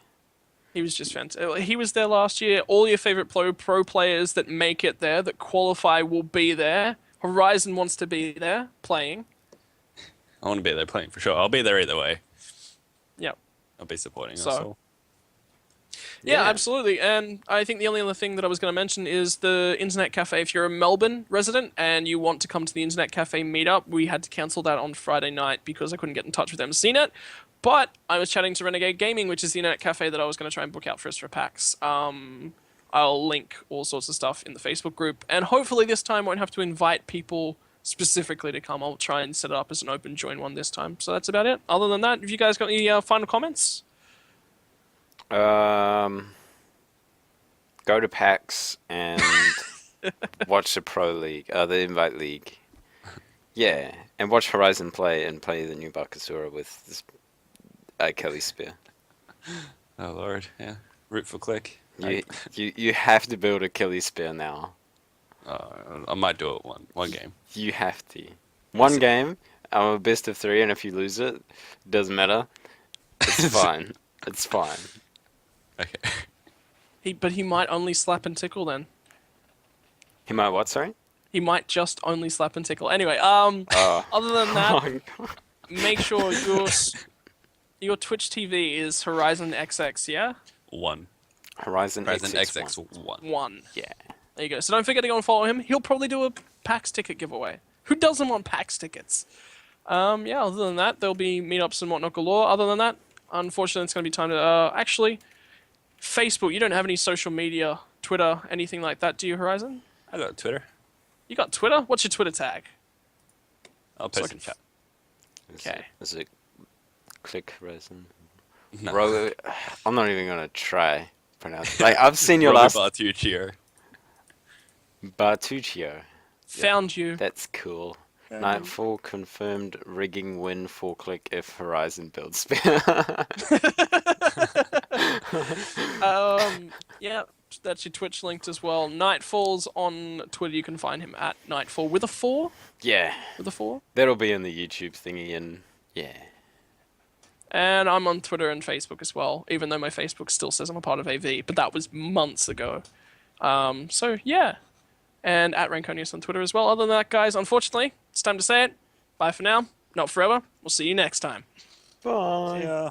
He was just fantastic. He was there last year. All your favorite pro players that make it there, that qualify, will be there. Horizon wants to be there, playing. I want to be there playing for sure. I'll be there either way. Yep. I'll be supporting So- us all. Yeah, Yeah. absolutely. And I think the only other thing that I was going to mention is the Internet Cafe. If you're a Melbourne resident and you want to come to the Internet Cafe meetup, we had to cancel that on Friday night because I couldn't get in touch with MCNet. But I was chatting to Renegade Gaming, which is the Internet Cafe that I was going to try and book out for us for PAX. I'll link all sorts of stuff in the Facebook group. And hopefully this time I won't have to invite people specifically to come. I'll try and set it up as an open join one this time. So that's about it. Other than that, have you guys got any final comments? Go to PAX and watch the Pro League, the Invite League. Yeah, and watch Horizon play and play the new Bakasura with this Kelly Spear. Oh lord, yeah. Root for click. You have to build a Kelly Spear now. I might do it one game. You have to. One game, I'm a best of 3, and if you lose it, doesn't matter. It's fine. It's fine. Okay. But he might only slap and tickle then. He might what, sorry? He might just only slap and tickle. Anyway, Oh. other than that, Oh, God. make sure your Twitch TV is Horizon XX, yeah? Horizon Horizon XX1. XX1. 1. Yeah. There you go. So don't forget to go and follow him. He'll probably do a PAX ticket giveaway. Who doesn't want PAX tickets? Yeah, other than that, there'll be meetups and whatnot galore. Other than that, unfortunately, it's going to be time to... actually, Facebook, you don't have any social media, Twitter, anything like that, do you, Horizon? I got Twitter. You got Twitter? What's your Twitter tag? I'll So I post can in chat. Okay. Is it Click Horizon? No. Bro, I'm not even gonna try. pronounce it. Like, I've seen your Robbie last Bartuccio. Bartuccio. Found you. That's cool. Yeah. Knightfall confirmed rigging win for click if Horizon builds spare. Yeah, that's your Twitch linked as well. Knightfall's on Twitter. You can find him at Knightfall with a 4. Yeah, With a 4. that'll be in the YouTube thingy, and yeah. And I'm on Twitter and Facebook as well, even though my Facebook still says I'm a part of AV, but that was months ago. So yeah, and at Rankonius on Twitter as well. Other than that, guys, unfortunately, it's time to say it. Bye for now. Not forever. We'll see you next time. Bye. Yeah.